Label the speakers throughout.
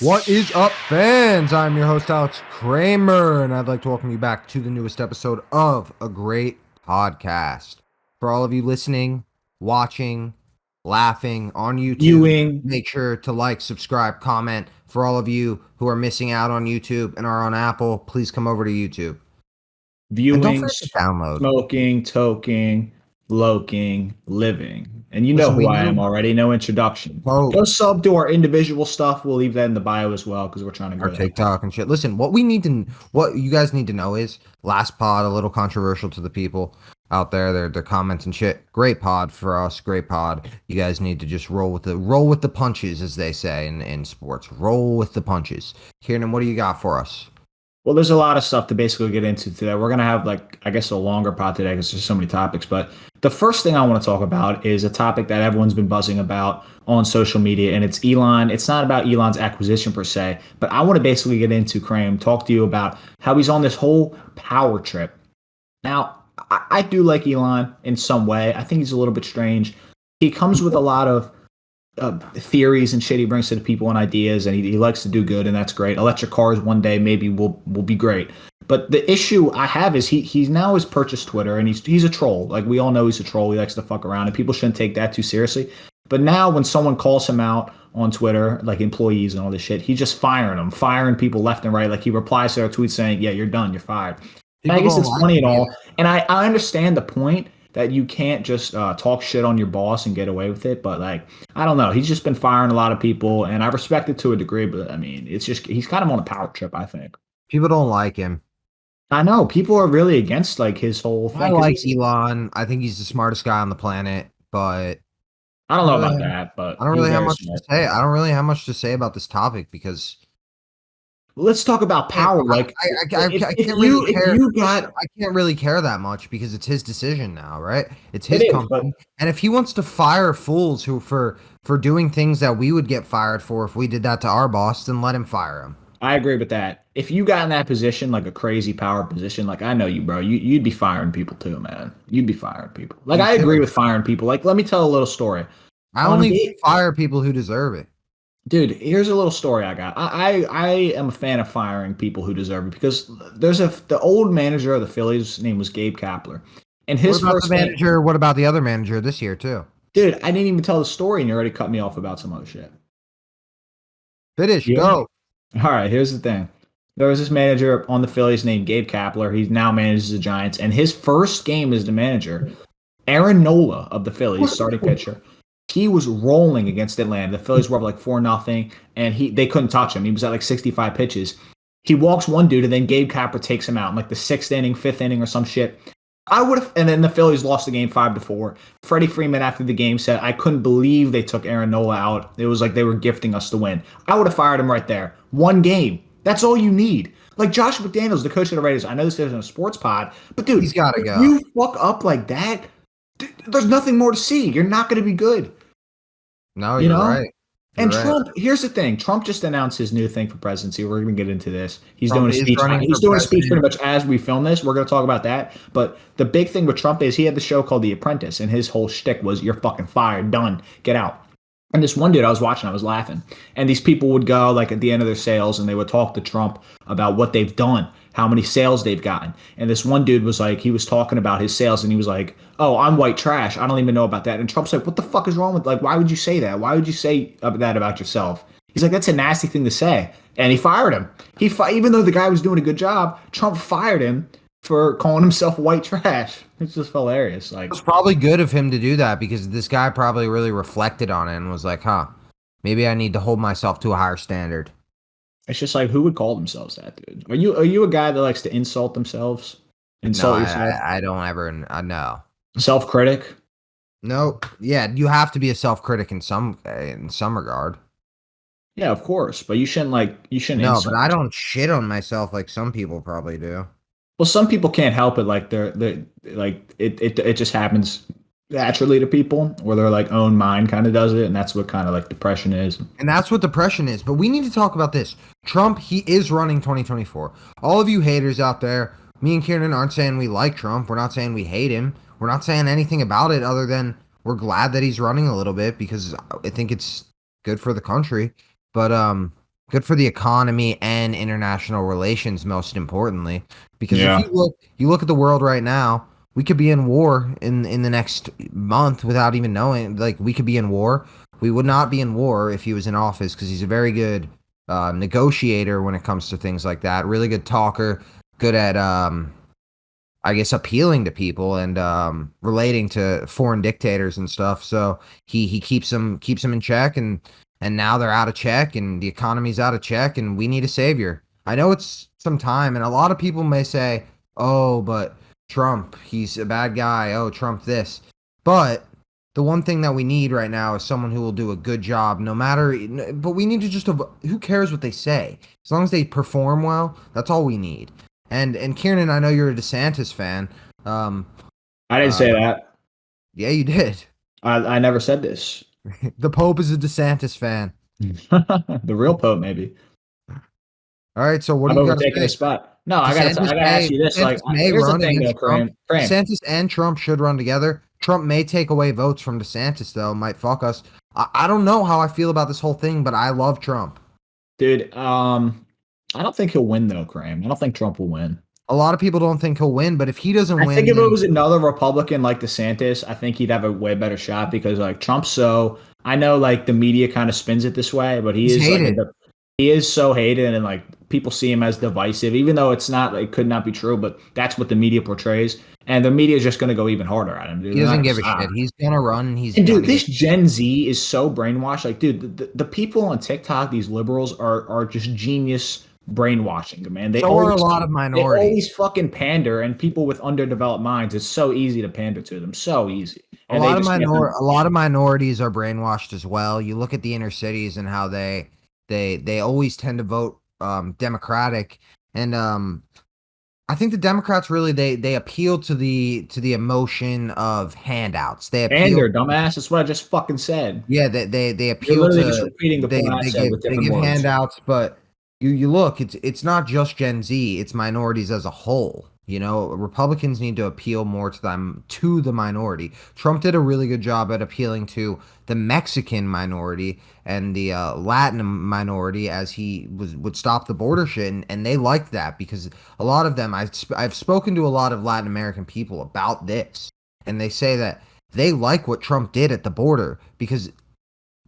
Speaker 1: What is up, fans? I'm your host, Alex Kramer, and I'd like to welcome you back to the newest episode of A Great Podcast. For all of you listening, watching, laughing on YouTube,
Speaker 2: Viewing.
Speaker 1: make sure to like, subscribe, comment. For all of you who are missing out on YouTube and are on Apple, please come over to YouTube. And don't
Speaker 2: Viewing,
Speaker 1: forget to download.
Speaker 2: smoking, toking, loking, living. And you know
Speaker 1: Listen,
Speaker 2: who I am already. No introduction.
Speaker 1: Oh.
Speaker 2: Go sub to our individual stuff. We'll leave that in the bio as well because we're trying to
Speaker 1: Our
Speaker 2: grow that.
Speaker 1: TikTok and shit. Listen, what you guys need to know is last pod, a little controversial to the people out there. Their comments and shit. Great pod for us. Great pod. You guys need to just roll with the punches, as they say in sports. Roll with the punches. Kieran, what do you got for us?
Speaker 2: Well, there's a lot of stuff to basically get into today. We're going to have, I guess, a longer pod today because there's so many topics. But the first thing I want to talk about is a topic that everyone's been buzzing about on social media, and it's Elon. It's not about Elon's acquisition per se, but I want to basically get into, Kramer, talk to you about how he's on this whole power trip. Now, I do like Elon in some way. I think he's a little bit strange. He comes with a lot of theories and shit he brings to the people and ideas, and he likes to do good, and that's great. Electric cars one day maybe will be great. But the issue I have is he now has purchased Twitter, and he's a troll. Like, we all know he's a troll. He likes to fuck around, and people shouldn't take that too seriously. But now when someone calls him out on Twitter, like employees and all this shit, he's just firing people left and right. Like, he replies to their tweets saying, yeah, you're done, you're fired. And I guess it's funny and all. And I understand the point that you can't just talk shit on your boss and get away with it. But, like, I don't know. He's just been firing a lot of people, and I respect it to a degree. But, I mean, it's just he's kind of on a power trip, I think.
Speaker 1: People don't like him.
Speaker 2: I know. People are really against, like, his whole thing.
Speaker 1: I like Elon. I think he's the smartest guy on the planet, but
Speaker 2: I don't know about that. But
Speaker 1: I don't really have much to say. I don't really have much to say about this topic because
Speaker 2: let's talk about power. Like,
Speaker 1: I can't really care that much because it's his decision now, right? It's his company, and if he wants to fire fools who for doing things that we would get fired for if we did that to our boss, then let him fire him.
Speaker 2: I agree with that. If you got in that position, like a crazy power position, like, I know you, bro, you'd be firing people too, man. You'd be firing people. Like, I agree with firing people. Like, let me tell a little story.
Speaker 1: I only fire people who deserve it.
Speaker 2: Dude, here's a little story I got. I am a fan of firing people who deserve it because the old manager of the Phillies' name was Gabe Kapler. And his first
Speaker 1: manager, what about the other manager this year too?
Speaker 2: Dude, I didn't even tell the story and you already cut me off about some other shit.
Speaker 1: Finish, go.
Speaker 2: All right, here's the thing. There was this manager on the Phillies named Gabe Kapler. He now manages the Giants. And his first game as the manager, Aaron Nola of the Phillies, starting pitcher, he was rolling against Atlanta. The Phillies were up like 4-0, and they couldn't touch him. He was at like 65 pitches. He walks one dude, and then Gabe Kapler takes him out in like the 6th inning, 5th inning, or some shit. And then the Phillies lost the game 5-4. Freddie Freeman after the game said, I couldn't believe they took Aaron Nola out. It was like they were gifting us the win. I would have fired him right there. One game. That's all you need. Like, Josh McDaniels, the coach of the Raiders, I know this isn't a sports pod, but dude,
Speaker 1: he's got to go.
Speaker 2: You fuck up like that, there's nothing more to see. You're not going to be good.
Speaker 1: No, you're right.
Speaker 2: And Trump, here's the thing. Trump just announced his new thing for presidency. We're going to get into this. He's doing a speech. He's doing a speech pretty much as we film this. We're going to talk about that. But the big thing with Trump is he had the show called The Apprentice, and his whole shtick was, you're fucking fired, done, get out. And this one dude I was watching, I was laughing. And these people would go, like, at the end of their sales, and they would talk to Trump about what they've done, how many sales they've gotten. And this one dude was like, he was talking about his sales, and he was like, oh, I'm white trash. I don't even know about that. And Trump's like, what the fuck is wrong with, like, why would you say that? Why would you say that about yourself? He's like, that's a nasty thing to say. And he fired him. Even though the guy was doing a good job, Trump fired him for calling himself white trash. It's just hilarious. Like,
Speaker 1: it's probably good of him to do that because this guy probably really reflected on it and was like, maybe I need to hold myself to a higher standard.
Speaker 2: It's just like, who would call themselves that, dude? Are you a guy that likes to insult themselves? Insult yourself?
Speaker 1: I don't ever know.
Speaker 2: Self-critic?
Speaker 1: No. Yeah, you have to be a self-critic in some regard.
Speaker 2: Yeah, of course, but you shouldn't.
Speaker 1: No, but I don't shit on myself like some people probably do.
Speaker 2: Well, some people can't help it. Like they're like it just happens naturally to people, where their like own mind kind of does it, and that's what kind of like depression is.
Speaker 1: And that's what depression is. But we need to talk about this. Trump, he is running 2024. All of you haters out there, me and Kieran aren't saying we like Trump. We're not saying we hate him. We're not saying anything about it other than we're glad that he's running a little bit because I think it's good for the country. But good for the economy and international relations, most importantly. Because if
Speaker 2: Yeah.
Speaker 1: you look at the world right now, we could be in war in the next month without even knowing. Like we could be in war. We would not be in war if he was in office because he's a very good negotiator when it comes to things like that. Really good talker, good at I guess appealing to people and relating to foreign dictators and stuff. So he keeps them in check, and now they're out of check, and the economy's out of check, and we need a savior. I know it's some time, and a lot of people may say, "Oh, but Trump, he's a bad guy. Oh, Trump this," but the one thing that we need right now is someone who will do a good job, no matter. But we need to just who cares what they say, as long as they perform well. That's all we need. And Kieran, I know you're a DeSantis fan.
Speaker 2: I didn't say that.
Speaker 1: Yeah, you did.
Speaker 2: I never said this.
Speaker 1: The Pope is a DeSantis fan.
Speaker 2: The real Pope, maybe.
Speaker 1: All right, so what
Speaker 2: I'm
Speaker 1: do you got to
Speaker 2: overtaking
Speaker 1: say?
Speaker 2: his spot. No, I gotta ask you this. Like, here's the thing, though, Kareem.
Speaker 1: DeSantis and Trump should run together. Trump may take away votes from DeSantis, though. Might fuck us. I don't know how I feel about this whole thing, but I love Trump.
Speaker 2: Dude, I don't think he'll win though, Graham. I don't think Trump will win.
Speaker 1: A lot of people don't think he'll win, but if he doesn't win,
Speaker 2: I think if it was another Republican like DeSantis, I think he'd have a way better shot because like Trump's so I know like the media kind of spins it this way, but
Speaker 1: he's hated.
Speaker 2: He is so hated and like people see him as divisive, even though it's not like could not be true, but that's what the media portrays. And the media is just gonna go even harder at him, dude.
Speaker 1: He doesn't give a shit. He's gonna run.
Speaker 2: And dude, this Gen Z is so brainwashed. Like, dude, the people on TikTok, these liberals are just genius brainwashing, man.
Speaker 1: So are a lot of minorities.
Speaker 2: They always fucking pander, and people with underdeveloped minds, it's so easy to pander to them. So easy. And
Speaker 1: a lot of minorities are brainwashed as well. You look at the inner cities and how they always tend to vote Democratic, and I think the Democrats really they appeal to the emotion of handouts. They appeal,
Speaker 2: pander, dumbass. That's what I just fucking said.
Speaker 1: Yeah, they appeal to
Speaker 2: just repeating the point I said with different words.
Speaker 1: Handouts, but you look, it's not just Gen Z, it's minorities as a whole. You know, Republicans need to appeal more to the minority. Trump did a really good job at appealing to the Mexican minority and the Latin minority as he would stop the border shit, and they liked that because a lot of them, I've spoken to a lot of Latin American people about this, and they say that they like what Trump did at the border because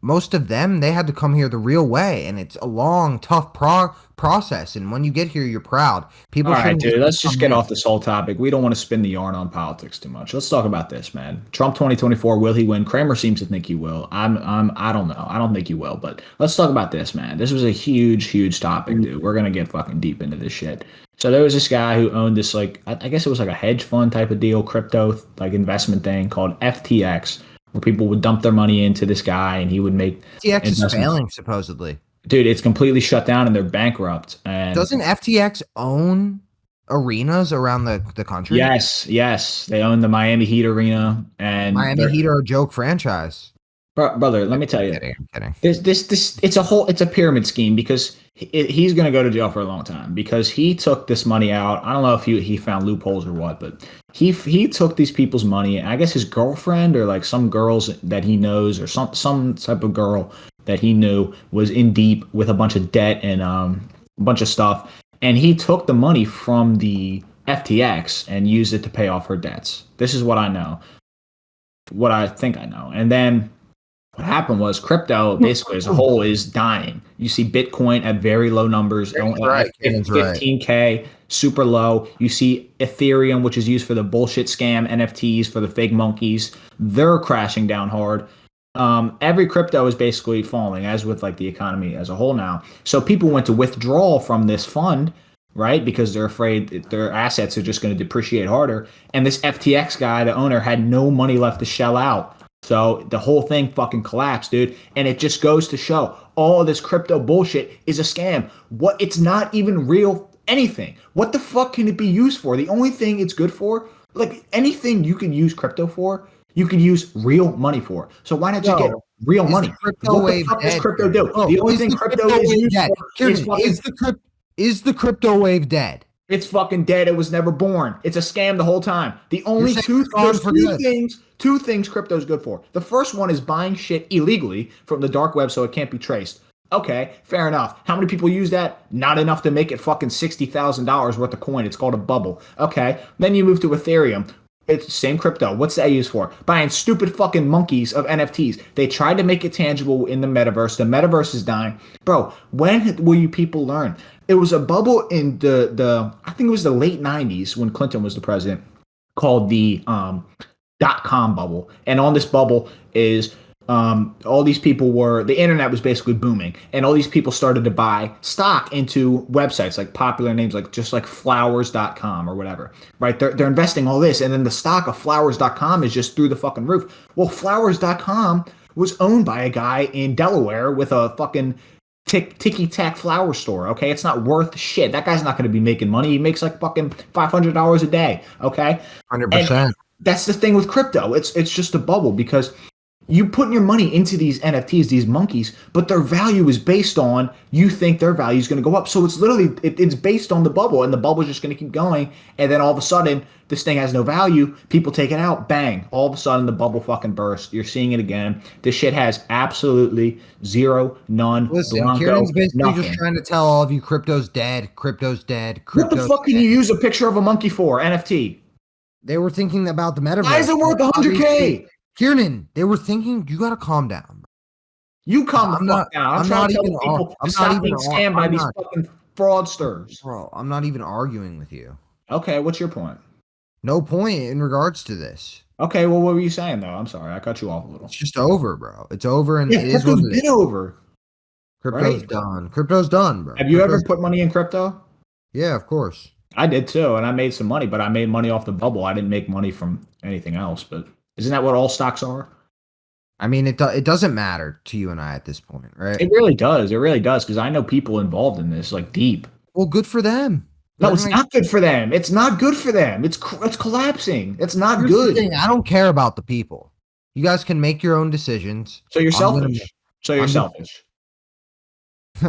Speaker 1: most of them, they had to come here the real way, and it's a long, tough process. And when you get here, you're proud. People.
Speaker 2: All right, dude. Let's just get off this whole topic. We don't want to spin the yarn on politics too much. Let's talk about this, man. Trump 2024. Will he win? Kramer seems to think he will. I don't know. I don't think he will. But let's talk about this, man. This was a huge topic, dude. We're gonna get fucking deep into this shit. So there was this guy who owned this, like, I guess it was like a hedge fund type of deal, crypto like investment thing called FTX. Where people would dump their money into this guy and he would make
Speaker 1: FTX is failing, supposedly.
Speaker 2: Dude, it's completely shut down and they're bankrupt. And
Speaker 1: doesn't FTX own arenas around the country?
Speaker 2: Yes. They own the Miami Heat arena, and
Speaker 1: Miami Heat are a joke franchise.
Speaker 2: Brother, let me tell you.
Speaker 1: I'm kidding.
Speaker 2: This it's a pyramid scheme because he's going to go to jail for a long time because he took this money out. I don't know if he found loopholes or what, but he took these people's money. I guess his girlfriend or like some girls that he knows or some type of girl that he knew was in deep with a bunch of debt and a bunch of stuff, and he took the money from the FTX and used it to pay off her debts. This is what I know. What I think I know. And then what happened was crypto basically as a whole is dying. You see Bitcoin at very low numbers,
Speaker 1: right.
Speaker 2: 15K, super low. You see Ethereum, which is used for the bullshit scam NFTs for the fake monkeys. They're crashing down hard. Every crypto is basically falling, as with like the economy as a whole now. So people went to withdraw from this fund, right? Because they're afraid their assets are just going to depreciate harder. And this FTX guy, the owner, had no money left to shell out. So the whole thing fucking collapsed, dude. And it just goes to show all of this crypto bullshit is a scam. It's not even real anything. What the fuck can it be used for? The only thing it's good for, like anything you can use crypto for, you can use real money for. So why not just get real money? What the fuck does crypto do? The only thing crypto is used for is fucking...
Speaker 1: Is the crypto wave dead?
Speaker 2: It's fucking dead. It was never born. It's a scam the whole time. The only two things crypto's good for. The first one is buying shit illegally from the dark web so it can't be traced. Okay, fair enough. How many people use that? Not enough to make it fucking $60,000 worth of coin. It's called a bubble. Okay, then you move to Ethereum. It's the same crypto. What's that used for? Buying stupid fucking monkeys of NFTs. They tried to make it tangible in the metaverse. The metaverse is dying. Bro, when will you people learn? It was a bubble in the I think it was the late 90s when Clinton was the president, called the .com bubble. And on this bubble is all these people were, the internet was basically booming, and all these people started to buy stock into websites like popular names, like just like flowers.com or whatever, right? They're investing all this, and then the stock of flowers.com is just through the fucking roof. Well, flowers.com was owned by a guy in Delaware with a fucking ticky-tack flower store, okay? It's not worth shit. That guy's not going to be making money. He makes like fucking $500 a day, okay?
Speaker 1: 100%.
Speaker 2: And that's the thing with crypto. It's just a bubble, because you put your money into these NFTs, these monkeys, but their value is based on, you think their value is going to go up. So it's literally, it's based on the bubble, and the bubble is just going to keep going. And then all of a sudden, this thing has no value. People take it out. Bang. All of a sudden, the bubble fucking bursts. You're seeing it again. This shit has absolutely zero, none,
Speaker 1: Listen,
Speaker 2: blanco,
Speaker 1: Kieran's basically
Speaker 2: nothing.
Speaker 1: just trying to tell all of you crypto's dead. Crypto's dead.
Speaker 2: What the fuck can you use a picture of a monkey for? NFT.
Speaker 1: They were thinking about the metaverse.
Speaker 2: Why is it worth 100K?
Speaker 1: Kieran, they were thinking, you got to calm down.
Speaker 2: You calm the fuck down. I'm trying to tell people to stop being scammed by these fucking fraudsters.
Speaker 1: Bro, I'm not even arguing with you.
Speaker 2: Okay, what's your point?
Speaker 1: No point in regards to this.
Speaker 2: Okay, well, what were you saying, though? I'm sorry, I cut you off a little.
Speaker 1: It's just over, bro. It's over, and
Speaker 2: Yeah,
Speaker 1: it is what it is.
Speaker 2: been over.
Speaker 1: Crypto's
Speaker 2: right?
Speaker 1: done. Crypto's done, bro.
Speaker 2: Have you ever put money in crypto?
Speaker 1: Yeah, of course.
Speaker 2: I did too, and I made some money, but I made money off the bubble. I didn't make money from anything else, but isn't that what all stocks are?
Speaker 1: I mean, it doesn't matter to you and I at this point, right?
Speaker 2: It really does. It really does, because I know people involved in this, like deep.
Speaker 1: Well, good for them.
Speaker 2: No, it's not good for them. It's not good for them. It's collapsing. It's not
Speaker 1: Here's
Speaker 2: good.
Speaker 1: the thing, I don't care about the people. You guys can make your own decisions.
Speaker 2: So you're selfish. So you're selfish.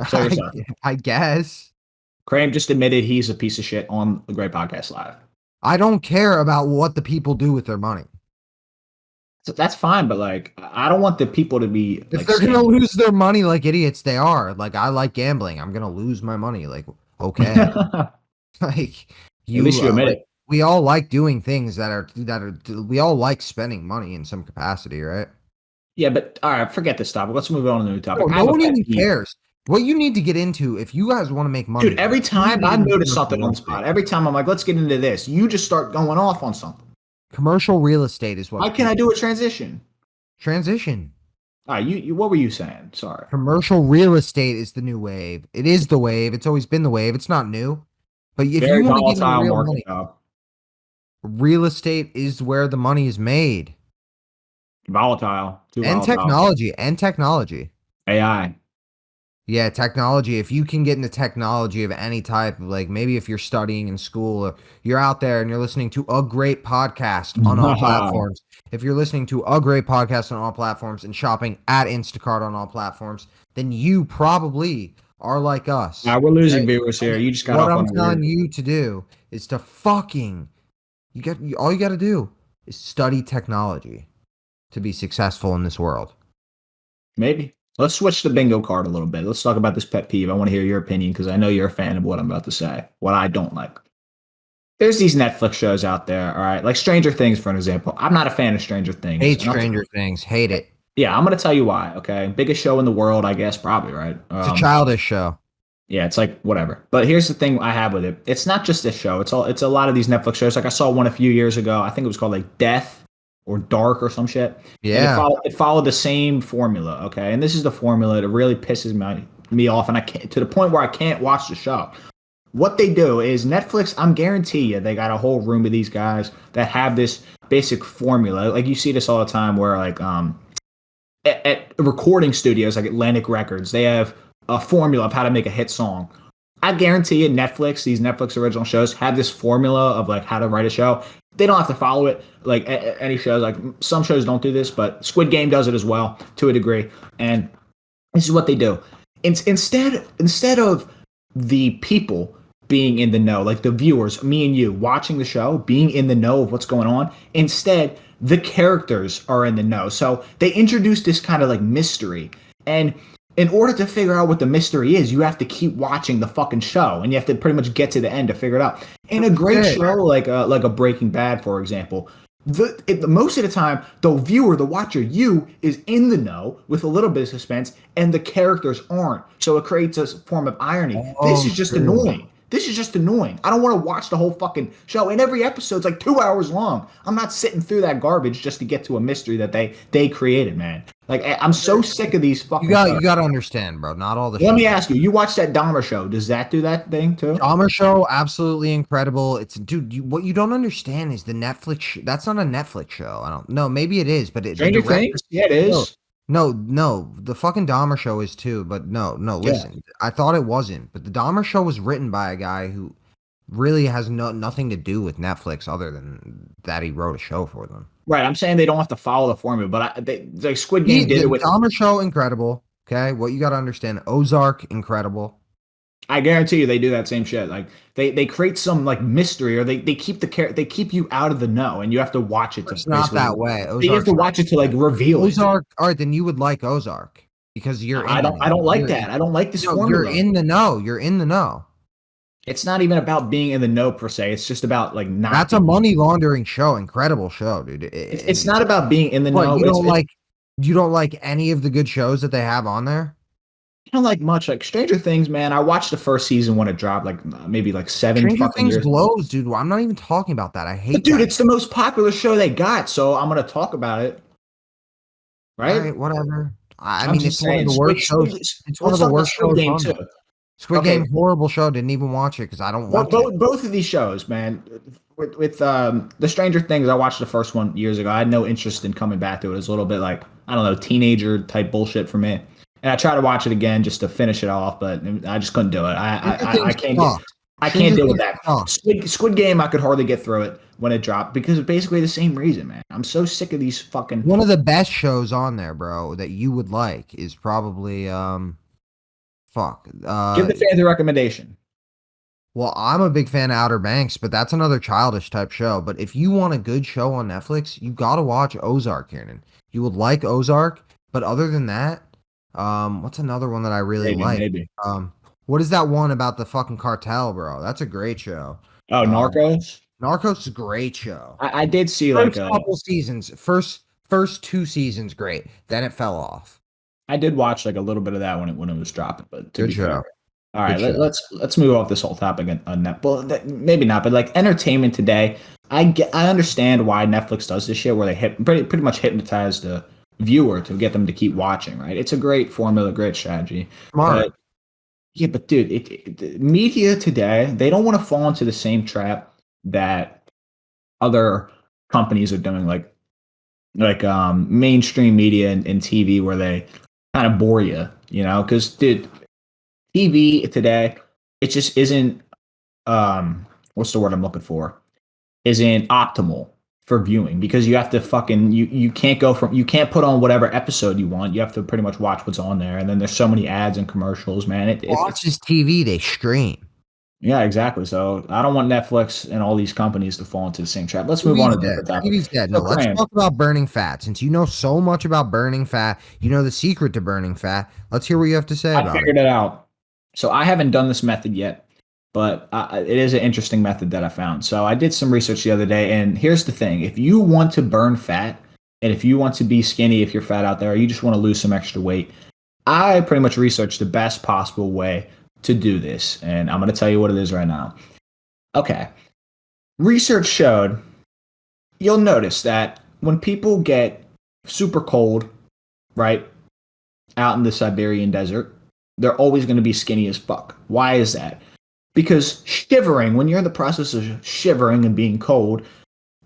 Speaker 2: So you're selfish.
Speaker 1: I guess.
Speaker 2: Kramer just admitted he's a piece of shit on the Great Podcast Live.
Speaker 1: I don't care about what the people do with their money.
Speaker 2: So that's fine, but like, I don't want the people to be.
Speaker 1: If
Speaker 2: like,
Speaker 1: they're gonna lose their money like idiots, they are. Like, I like gambling. I'm gonna lose my money. Like, okay. Like,
Speaker 2: at least you admit it.
Speaker 1: We all like doing things that are. We all like spending money in some capacity, right?
Speaker 2: Yeah, but all right, forget this topic. Let's move on to the new topic.
Speaker 1: No one even cares. What you need to get into, if you guys want to make money,
Speaker 2: dude. Every time I notice something on the spot, every time I'm like, let's get into this, you just start going off on something.
Speaker 1: Commercial real estate is what.
Speaker 2: Why can't I do a transition?
Speaker 1: Transition.
Speaker 2: All right, you. What were you saying? Sorry.
Speaker 1: Commercial real estate is the new wave. It is the wave. It's always been the wave. It's not new. But if
Speaker 2: Very
Speaker 1: you want to get
Speaker 2: volatile
Speaker 1: real
Speaker 2: market,
Speaker 1: money, real estate is where the money is made.
Speaker 2: Volatile.
Speaker 1: And technology.
Speaker 2: AI.
Speaker 1: Yeah, technology. If you can get into technology of any type, like maybe if you're studying in school or you're out there and you're listening to a great podcast on all platforms. If you're listening to a great podcast on all platforms and shopping at Instacart on all platforms, then you probably are like us.
Speaker 2: We're losing viewers here. You just got
Speaker 1: what
Speaker 2: off
Speaker 1: I'm
Speaker 2: on
Speaker 1: telling you to do is to fucking all you got to do is study technology to be successful in this world.
Speaker 2: Maybe. Let's switch the bingo card a little bit. Let's talk about this pet peeve. I want to hear your opinion because I know you're a fan of what I'm about to say, what I don't like. There's these Netflix shows out there, all right? Like Stranger Things, for an example. I'm not a fan of Stranger Things.
Speaker 1: Hate Stranger Things. Hate it.
Speaker 2: Yeah, I'm going to tell you why, okay? Biggest show in the world, I guess, probably, right?
Speaker 1: It's a childish show.
Speaker 2: Yeah, it's like whatever. But here's the thing I have with it. It's not just this show. It's a lot of these Netflix shows. Like I saw one a few years ago. I think it was called like Death or Dark or some shit.
Speaker 1: Yeah.
Speaker 2: And it followed the same formula, okay? And this is the formula that really pisses me off, and I can't, to the point where I can't watch the show. What they do is Netflix, I'm guarantee you, they got a whole room of these guys that have this basic formula. Like you see this all the time where like at recording studios like Atlantic Records, they have a formula of how to make a hit song. I guarantee you these Netflix original shows have this formula of like how to write a show. They don't have to follow it like any shows. Like some shows don't do this, but Squid Game does it as well to a degree. And this is what they do. Instead of the people being in the know, like the viewers, me and you watching the show, being in the know of what's going on, instead the characters are in the know. So they introduce this kind of like mystery. And in order to figure out what the mystery is, you have to keep watching the fucking show, and you have to pretty much get to the end to figure it out. In a great show like a Breaking Bad, for example, most of the time, the viewer, the watcher, you is in the know with a little bit of suspense, and the characters aren't. So it creates a form of irony. This is just annoying. This is just annoying. I don't want to watch the whole fucking show. And every episode's like 2 hours long. I'm not sitting through that garbage just to get to a mystery that they created, man. Like, I'm so sick of these fucking.
Speaker 1: You got to understand, bro. Not all the.
Speaker 2: Let me ask you. You watch that Dahmer show? Does that do that thing too?
Speaker 1: Dahmer show, absolutely incredible. It's what you don't understand is the Netflix. That's not a Netflix show. I don't know. Maybe it is, but
Speaker 2: Stranger Things. Yeah, it is.
Speaker 1: No. The fucking Dahmer show is too, but no. Listen, yeah. I thought it wasn't, but the Dahmer show was written by a guy who really has nothing to do with Netflix other than that he wrote a show for them.
Speaker 2: Right. I'm saying they don't have to follow the formula, but the Squid Game did it with
Speaker 1: Dahmer show. Incredible. Okay, what you got to understand: Ozark, incredible.
Speaker 2: I guarantee you, they do that same shit. Like they create some like mystery, or they keep you out of the know, and you have to watch it.
Speaker 1: It's not that way.
Speaker 2: You have to watch it to like reveal
Speaker 1: Ozark. All right, then you would like Ozark because you're.
Speaker 2: I don't like that. I don't like this formula.
Speaker 1: You're in the know. You're in the know.
Speaker 2: It's not even about being in the know per se. It's just about like not.
Speaker 1: That's a money laundering show. Incredible show, dude.
Speaker 2: It's not about being in the know.
Speaker 1: You don't like any of the good shows that they have on there?
Speaker 2: I don't like much. Like Stranger Things, man. I watched the first season when it dropped, like maybe like 7
Speaker 1: Stranger
Speaker 2: fucking
Speaker 1: Things
Speaker 2: years.
Speaker 1: blows, dude. I'm not even talking about that. I hate.
Speaker 2: Dude, it's the most popular show they got, so I'm gonna talk about it. Right?
Speaker 1: All right, whatever. I mean, it's one of the worst shows. It's one of the worst shows
Speaker 2: game too.
Speaker 1: Squid Game, horrible show. Didn't even watch it because I don't watch it.
Speaker 2: Both of these shows, man. With the Stranger Things, I watched the first one years ago. I had no interest in coming back to it. It was a little bit like, I don't know, teenager type bullshit for me. And I tried to watch it again just to finish it off, but I just couldn't do it. I can't deal with that. Squid Game, I could hardly get through it when it dropped because of basically the same reason, man. I'm so sick of these fucking.
Speaker 1: One of the best shows on there, bro, that you would like is probably
Speaker 2: give the fans a recommendation.
Speaker 1: Well, I'm a big fan of Outer Banks, but that's another childish type show. But if you want a good show on Netflix, you got to watch Ozark, Kieran. You would like Ozark, but other than that, what's another one that I really like?
Speaker 2: Maybe.
Speaker 1: What is that one about the fucking cartel, bro? That's a great show.
Speaker 2: Oh, Narcos?
Speaker 1: Narcos is a great show.
Speaker 2: I did see
Speaker 1: first couple seasons. First 2 seasons, great. Then it fell off.
Speaker 2: I did watch like a little bit of that when it was dropping, but
Speaker 1: good show.
Speaker 2: Fair. All right, let's move off this whole topic on that. Well, maybe not, but like entertainment today, I understand why Netflix does this shit where they pretty much hypnotize the viewer to get them to keep watching. Right? It's a great formula, great strategy.
Speaker 1: Smart.
Speaker 2: But dude, media today, they don't want to fall into the same trap that other companies are doing, like mainstream media and TV, where they kind of bore you, because dude. TV today, it just isn't, what's the word I'm looking for? Isn't optimal for viewing, because you have to you can't you can't put on whatever episode you want. You have to pretty much watch what's on there. And then there's so many ads and commercials, man.
Speaker 1: It's just TV, they stream.
Speaker 2: Yeah, exactly. So I don't want Netflix and all these companies to fall into the same trap. Let's move on to different topics.
Speaker 1: TV's dead. No, let's talk about burning fat. Since you know so much about burning fat, you know the secret to burning fat. Let's hear what you have to say about it.
Speaker 2: I figured it out. So I haven't done this method yet, but it is an interesting method that I found. So I did some research the other day, and here's the thing. If you want to burn fat, and if you want to be skinny, if you're fat out there, or you just want to lose some extra weight, I pretty much researched the best possible way to do this, and I'm going to tell you what it is right now. Okay. Research showed, you'll notice that when people get super cold, right, out in the Siberian desert, they're always going to be skinny as fuck. Why is that? Because shivering, when you're in the process of shivering and being cold,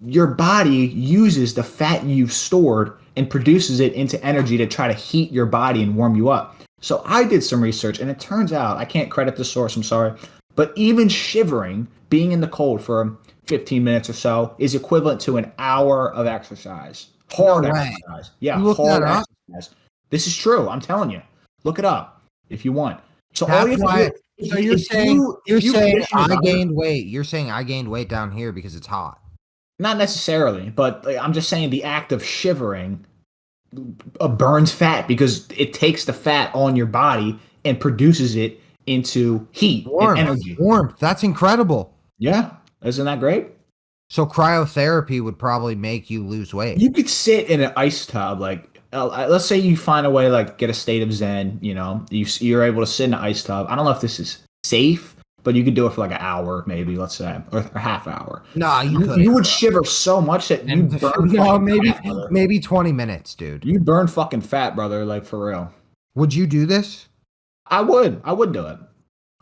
Speaker 2: your body uses the fat you've stored and produces it into energy to try to heat your body and warm you up. So I did some research, and it turns out, I can't credit the source, I'm sorry, but even shivering, being in the cold for 15 minutes or so, is equivalent to an hour of exercise. Hard exercise. Yeah, hard exercise. This is true. I'm telling you. Look it up if you want. So all you have to do,
Speaker 1: so you're saying I gained weight. You're saying I gained weight down here because it's hot.
Speaker 2: Not necessarily, but I'm just saying the act of shivering burns fat because it takes the fat on your body and produces it into heat and energy.
Speaker 1: Warmth. That's incredible.
Speaker 2: Yeah, isn't that great?
Speaker 1: So cryotherapy would probably make you lose weight.
Speaker 2: You could sit in an ice tub, like let's say you find a way, like get a state of zen. You're able to sit in an ice tub. I don't know if this is safe, but you could do it for like an hour, maybe, let's say, or a half hour.
Speaker 1: Nah,
Speaker 2: you would shiver so much that you burn.
Speaker 1: Maybe 20 minutes, dude.
Speaker 2: You burn fucking fat, brother. Like for real.
Speaker 1: Would you do this?
Speaker 2: I would do it.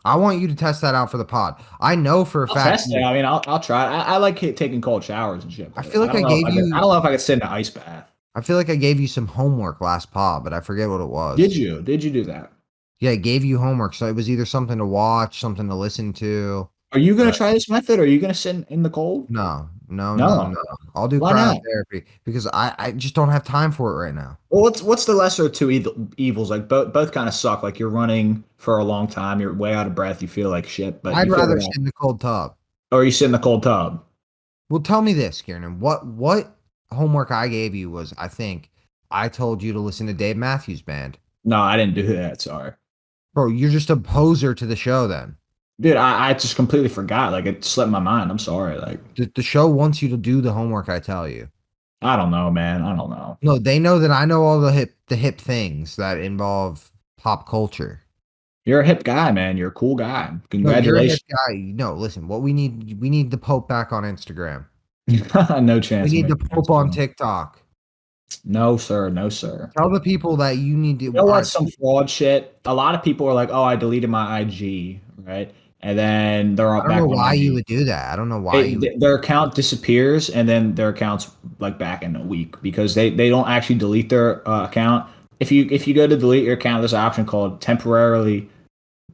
Speaker 1: I want you to test that out for the pod. I know for a fact.
Speaker 2: Test it. I mean, I'll try it. I like taking cold showers and shit.
Speaker 1: I feel like I don't
Speaker 2: know if I could sit in an ice bath.
Speaker 1: I feel like I gave you some homework last pod, but I forget what it was.
Speaker 2: Did you do that?
Speaker 1: Yeah, I gave you homework, so it was either something to watch, something to listen to.
Speaker 2: Are you gonna try this method? Or are you gonna sit in the cold?
Speaker 1: No. I'll do cryotherapy because I just don't have time for it right now.
Speaker 2: Well, what's the lesser of two evils? Like both kind of suck. Like you're running for a long time, you're way out of breath, you feel like shit. But
Speaker 1: I'd rather sit in the cold tub.
Speaker 2: Or you sit in the cold tub.
Speaker 1: Well, tell me this, Kieran. What homework I gave you was, I think I told you to listen to Dave Matthews Band.
Speaker 2: No, I didn't do that. Sorry.
Speaker 1: Bro, you're just a poser to the show then.
Speaker 2: Dude, I just completely forgot. Like, it slipped my mind. I'm sorry. Like,
Speaker 1: the show wants you to do the homework I tell you.
Speaker 2: I don't know, man. I don't know.
Speaker 1: No, they know that I know all the hip things that involve pop culture.
Speaker 2: You're a hip guy, man. You're a cool guy. Congratulations.
Speaker 1: No, you're a hip guy. No, listen, we need the Pope back on Instagram.
Speaker 2: No chance.
Speaker 1: We need the Pope on TikTok.
Speaker 2: No, sir. No, sir.
Speaker 1: Tell the people that you need to.
Speaker 2: You know what? Some fraud shit. A lot of people are like, "Oh, I deleted my IG," right? And then they're all back.
Speaker 1: I don't know why you would do that. I don't know why
Speaker 2: their account disappears, and then their account's like back in a week because they don't actually delete their account. If you go to delete your account, there's an option called temporarily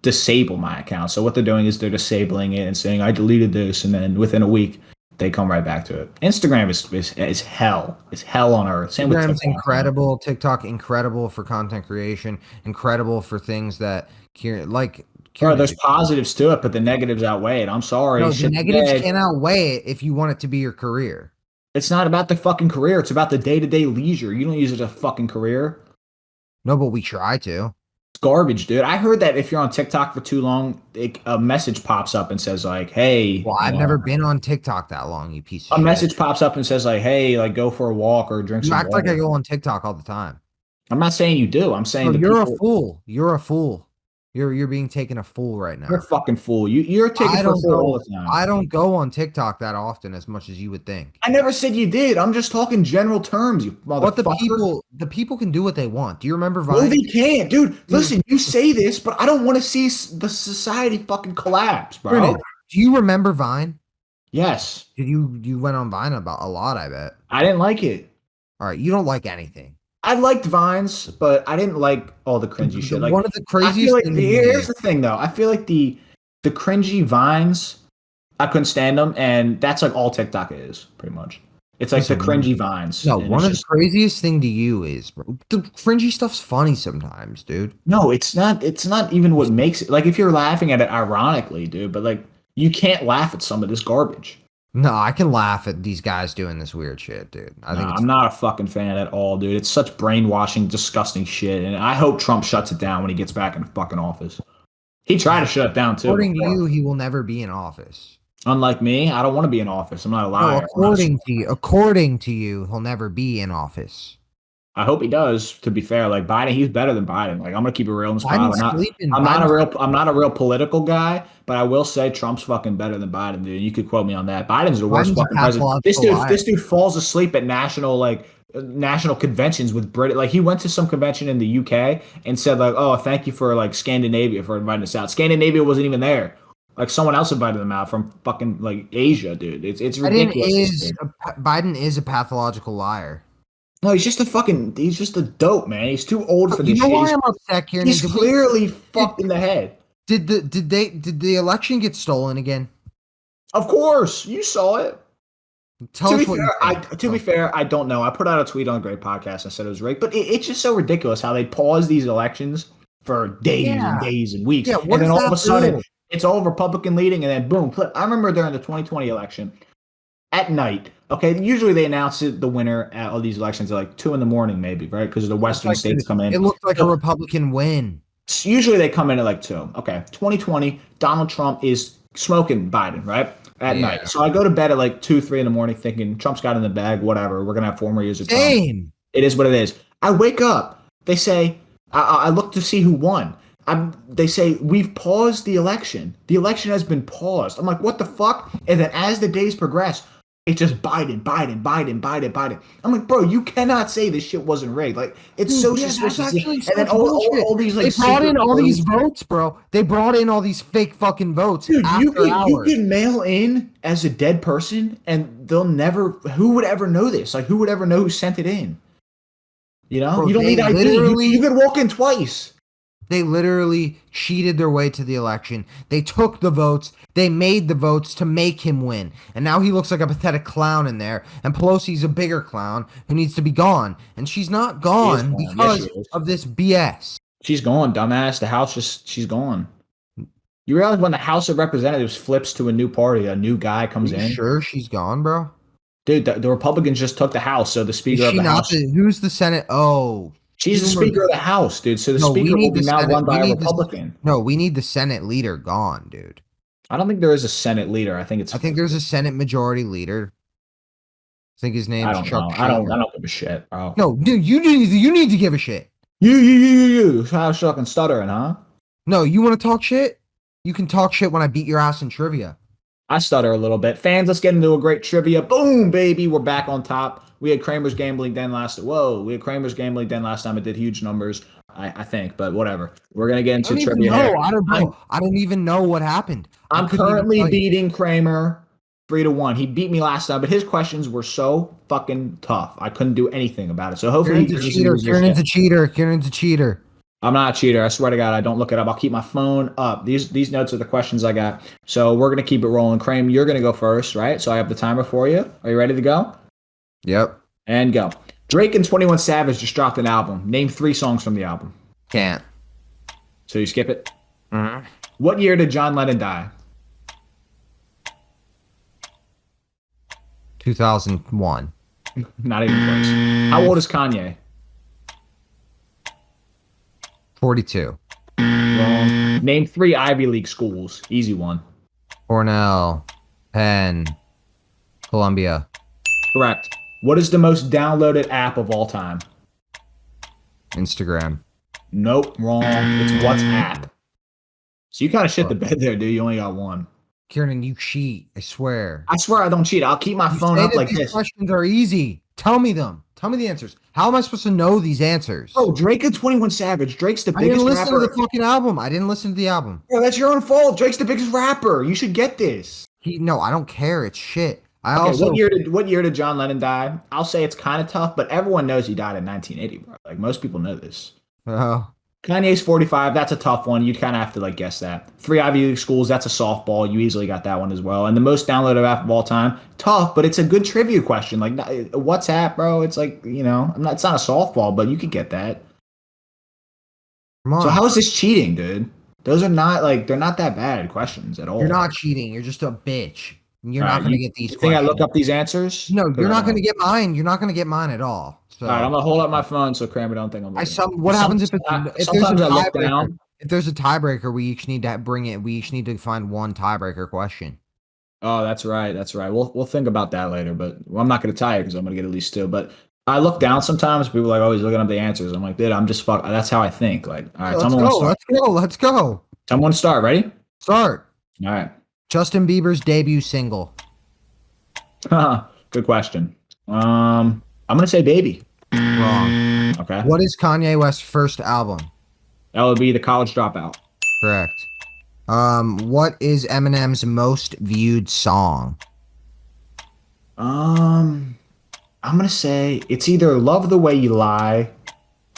Speaker 2: disable my account. So what they're doing is they're disabling it and saying I deleted this, and then within a week they come right back to it. Instagram is hell. It's hell on earth. Same
Speaker 1: Instagram's incredible. TikTok incredible for content creation. Incredible for things that
Speaker 2: Bro, there's positives to it, but the negatives outweigh it. I'm sorry.
Speaker 1: No, the negatives can't outweigh it if you want it to be your career.
Speaker 2: It's not about the fucking career. It's about the day-to-day leisure. You don't use it as a fucking career.
Speaker 1: No, but we try to.
Speaker 2: It's garbage, dude. I heard that if you're on TikTok for too long, a message pops up and says like, hey.
Speaker 1: Well, I've never been on TikTok that long, you piece of shit.
Speaker 2: A message pops up and says like, hey, like go for a walk or drink some water.
Speaker 1: You act like I go on TikTok all the time.
Speaker 2: I'm not saying you do. I'm saying
Speaker 1: you're a fool. You're a fool. You're being taken a fool right now.
Speaker 2: You're a fucking fool. You're taken for a fool all the time.
Speaker 1: I don't go on TikTok that often as much as you would think.
Speaker 2: I never said you did. I'm just talking general terms, you motherfucker.
Speaker 1: But the people can do what they want. Do you remember Vine?
Speaker 2: No, they can't. Dude, listen, you say this, but I don't want to see the society fucking collapse, bro.
Speaker 1: Do you remember Vine?
Speaker 2: Yes.
Speaker 1: You went on Vine about a lot, I bet.
Speaker 2: I didn't like it.
Speaker 1: All right, you don't like anything.
Speaker 2: I liked Vines, but I didn't like all the cringy shit. Like
Speaker 1: one of the craziest things.
Speaker 2: Here's the thing, though. I feel like the cringy Vines, I couldn't stand them, and that's like all TikTok is, pretty much. It's like the cringy Vines.
Speaker 1: No, one of the craziest thing to you is, bro, the cringy stuff's funny sometimes, dude.
Speaker 2: No, it's not. It's not even what makes it. Like if you're laughing at it ironically, dude, but like you can't laugh at some of this garbage.
Speaker 1: No, I can laugh at these guys doing this weird shit, dude.
Speaker 2: I'm not a fucking fan at all, dude. It's such brainwashing, disgusting shit, and I hope Trump shuts it down when he gets back in the fucking office. He tried to shut it down too.
Speaker 1: According to you, he will never be in office.
Speaker 2: Unlike me, I don't want to be in office. I'm not a liar.
Speaker 1: No, according to you, he'll never be in office.
Speaker 2: I hope he does. To be fair, like Biden, he's better than Biden. Like I'm gonna keep it real in this pod. I'm not a real political guy, but I will say Trump's fucking better than Biden, dude. You could quote me on that. Biden's the worst fucking president. This dude falls asleep at national conventions with Brit. Like he went to some convention in the UK and said like, "Oh, thank you for like Scandinavia for inviting us out." Scandinavia wasn't even there. Like someone else invited them out from fucking like Asia, dude. It's ridiculous.
Speaker 1: Biden is a pathological liar.
Speaker 2: No, he's just a dope, man. He's too old for this shit.
Speaker 1: You know why I'm upset, Kieran?
Speaker 2: He's clearly fucked in the head.
Speaker 1: Did the election get stolen again?
Speaker 2: Of course. You saw it.
Speaker 1: To
Speaker 2: be fair, I don't know. I put out a tweet on a great podcast and said it was rigged, but it's just so ridiculous how they pause these elections for days and days and weeks. Yeah, and then all of a sudden, it's all Republican leading, and then boom, flip. I remember during the 2020 election, at night. Okay, usually they announce the winner at all these elections at like 2 in the morning, maybe, right? Because the western states come in.
Speaker 1: It looked like a Republican win.
Speaker 2: So usually they come in at like 2. Okay, 2020, Donald Trump is smoking Biden, right? At night. So I go to bed at like 2, 3 in the morning thinking Trump's got in the bag, whatever. We're going to have 4 more years of Trump.
Speaker 1: Same.
Speaker 2: It is what it is. I wake up. They say, I look to see who won. They say, we've paused the election. The election has been paused. I'm like, what the fuck? And then as the days progress, it's just Biden. I'm like, bro, you cannot say this shit wasn't rigged. Like, it's so suspicious.
Speaker 1: And then all these, like, they brought in all these votes, bro. They brought in all these fake fucking votes.
Speaker 2: Dude, you can mail in as a dead person, and they'll never. Who would ever know this? Like, who would ever know who sent it in? You know, bro, you don't need ID. You could walk in twice.
Speaker 1: They literally cheated their way to the election. They took the votes. They made the votes to make him win. And now he looks like a pathetic clown in there. And Pelosi's a bigger clown who needs to be gone. And she's not gone because of this BS.
Speaker 2: She's gone, dumbass. The House she's gone. You realize when the House of Representatives flips to a new party, a new guy comes in?
Speaker 1: Are you sure she's gone, bro?
Speaker 2: Dude, the Republicans just took the House, so the Speaker of the House.
Speaker 1: Who's the Senate? Oh.
Speaker 2: She's the Speaker of the House, dude. So the Speaker will be now run by a Republican.
Speaker 1: No, we need the Senate leader gone, dude.
Speaker 2: I don't think there is a Senate leader. I think
Speaker 1: there's a Senate majority leader. I think his name's Chuck Schumer.
Speaker 2: I don't give a shit, bro.
Speaker 1: No, dude, you need to give a shit.
Speaker 2: You. How fucking stuttering, huh?
Speaker 1: No, you want to talk shit? You can talk shit when I beat your ass in trivia.
Speaker 2: I stutter a little bit. Fans, let's get into a great trivia. Boom, baby. We're back on top. We had Kramer's Gambling Den last time. We had Kramer's Gambling Den last time. It did huge numbers, I think, but whatever. We're going to get into trivia here.
Speaker 1: I don't even know what happened.
Speaker 2: I'm currently beating Kramer 3-1. He beat me last time, but his questions were so fucking tough. I couldn't do anything about it. So hopefully
Speaker 1: Kieran's a cheater.
Speaker 2: I'm not a cheater. I swear to God, I don't look it up. I'll keep my phone up. These notes are the questions I got. So we're going to keep it rolling. Kramer, you're going to go first, right? So I have the timer for you. Are you ready to go?
Speaker 1: Yep.
Speaker 2: And go. Drake and 21 Savage just dropped an album. Name 3 songs from the album.
Speaker 1: Can't.
Speaker 2: So you skip it?
Speaker 1: Mm-hmm.
Speaker 2: What year did John Lennon die?
Speaker 1: 2001.
Speaker 2: Not even close. How old is Kanye?
Speaker 1: 42.
Speaker 2: Wrong. Name 3 Ivy League schools. Easy one.
Speaker 1: Cornell, Penn, Columbia.
Speaker 2: Correct. What is the most downloaded app of all time?
Speaker 1: Instagram.
Speaker 2: Nope, wrong. It's WhatsApp. So you kind of shit the bed there, dude. You only got one.
Speaker 1: Kieran, you cheat. I swear.
Speaker 2: I swear I don't cheat. I'll keep my phone up like this.
Speaker 1: These questions are easy. Tell me them. Tell me the answers. How am I supposed to know these answers?
Speaker 2: Bro, Drake and 21 Savage. Drake's the biggest rapper.
Speaker 1: I didn't listen to the fucking album. I didn't listen to the album.
Speaker 2: Bro, that's your own fault. Drake's the biggest rapper. You should get this.
Speaker 1: No, I don't care. It's shit.
Speaker 2: What year did John Lennon die? I'll say it's kind of tough, but everyone knows he died in 1980, bro. Like, most people know this.
Speaker 1: Oh.
Speaker 2: Kanye's 45. That's a tough one. You'd kind of have to, like, guess that. 3 Ivy League schools. That's a softball. You easily got that one as well. And the most downloaded app of all time. Tough, but it's a good trivia question. Like, WhatsApp, bro. It's like, you know, it's not a softball, but you could get that.
Speaker 1: Come on.
Speaker 2: So how is this cheating, dude? Those are not, like, they're not that bad questions at all.
Speaker 1: You're not cheating. You're just a bitch. You're not going to get these questions.
Speaker 2: Think I look up these answers?
Speaker 1: No, you're not going to get mine. You're not going to get mine at all. So.
Speaker 2: All right, I'm going to hold up my phone so Kramer don't think I'm looking.
Speaker 1: What happens if there's a
Speaker 2: tiebreaker?
Speaker 1: If there's a tiebreaker, we each need to bring it. We each need to find one tiebreaker question.
Speaker 2: Oh, that's right. That's right. We'll think about that later, but I'm not going to tie it because I'm going to get at least 2. But I look down sometimes. People are like always looking up the answers. I'm like, dude, I'm just fuck. That's how I think. Like, all right,
Speaker 1: let's go.
Speaker 2: Someone start. Ready?
Speaker 1: Start.
Speaker 2: All right.
Speaker 1: Justin Bieber's debut single.
Speaker 2: Good question. I'm gonna say Baby.
Speaker 1: Wrong.
Speaker 2: Okay.
Speaker 1: What is Kanye West's first album?
Speaker 2: That would be The College Dropout.
Speaker 1: Correct. What is Eminem's most viewed song?
Speaker 2: I'm gonna say it's either Love the Way You Lie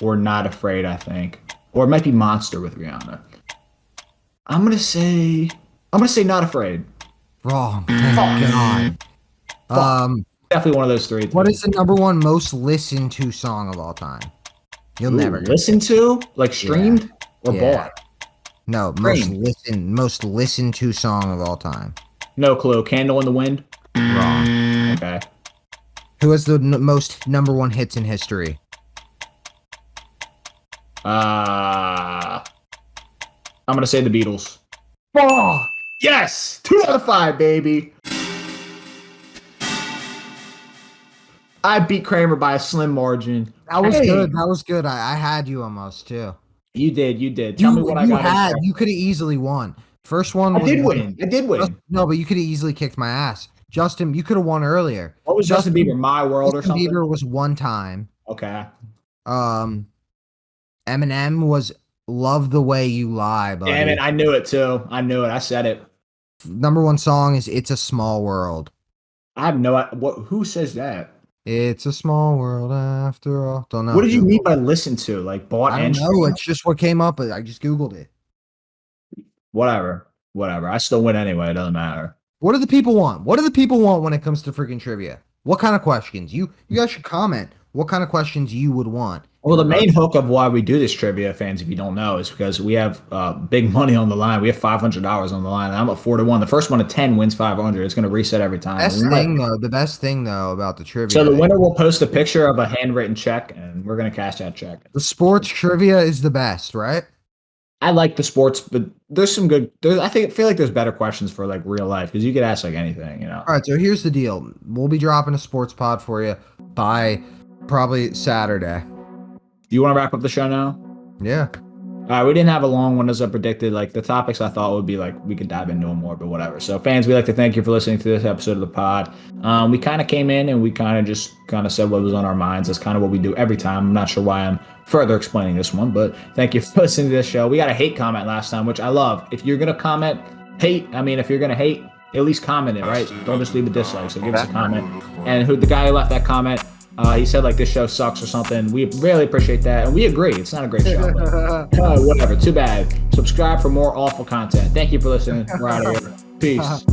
Speaker 2: or Not Afraid, I think. Or it might be Monster with Rihanna. I'm gonna say Not Afraid.
Speaker 1: Wrong. Thank God.
Speaker 2: Definitely one of those 3.
Speaker 1: What is the #1 most listened to song of all time? You'll never
Speaker 2: listen to, like streamed or bought.
Speaker 1: No, most listened to song of all time.
Speaker 2: No clue. Candle in the Wind.
Speaker 1: Wrong.
Speaker 2: Okay.
Speaker 1: Who has the most number one hits in history?
Speaker 2: I'm gonna say the Beatles.
Speaker 1: Oh,
Speaker 2: Yes, 2 out of 5, baby. I beat Kramer by a slim margin.
Speaker 1: that was good. That was good. I had you almost too.
Speaker 2: You did. Tell me what I got.
Speaker 1: You could have easily won. First one
Speaker 2: I
Speaker 1: was
Speaker 2: did win.
Speaker 1: No, but you could have easily kicked my ass. Justin, you could have won earlier.
Speaker 2: What was Justin Bieber? My World or something?
Speaker 1: Justin Bieber was one time.
Speaker 2: Okay.
Speaker 1: Eminem was Love the Way You Lie, buddy.
Speaker 2: Damn it, I knew it too. I said it.
Speaker 1: Number one song is It's a Small World.
Speaker 2: I have no idea. Who says that?
Speaker 1: It's a small world after all. Don't know.
Speaker 2: What did you mean by listen to? Like bought
Speaker 1: I don't know. It's just what came up. I just Googled it.
Speaker 2: Whatever. I still win anyway. It doesn't matter.
Speaker 1: What do the people want? What do the people want when it comes to freaking trivia? What kind of questions? You guys should comment what kind of questions you would want.
Speaker 2: Well, the main hook of why we do this trivia, fans, if you don't know, is because we have big money on the line. We have $500 on the line, and I'm at 4-1. The first one to 10 wins 500. It's going to reset every time.
Speaker 1: The best thing though about the trivia.
Speaker 2: So the winner will post a picture of a handwritten check, and we're going to cash that check.
Speaker 1: The sports trivia is the best, right?
Speaker 2: I like the sports, but there's some good. I feel like there's better questions for like real life because you could ask like anything, you know.
Speaker 1: All right, so here's the deal. We'll be dropping a sports pod for you by probably Saturday.
Speaker 2: You want to wrap up the show now?
Speaker 1: Yeah.
Speaker 2: All right, we didn't have a long one as I predicted. Like the topics I thought would be like we could dive into them more, but whatever. So fans, we'd like to thank you for listening to this episode of the pod. We kind of came in and we kind of said what was on our minds. That's kind of what we do every time. I'm not sure why I'm further explaining this one, but thank you for listening to this show. We got a hate comment last time, which I love. If you're gonna comment hate, if you're gonna hate, at least comment it, right? Don't just leave a dislike. So give us a comment. And the guy who left that comment, he said like this show sucks or something. We really appreciate that, and we agree. It's not a great show, but whatever. Too bad. Subscribe for more awful content. Thank you for listening. We're out of here. Peace.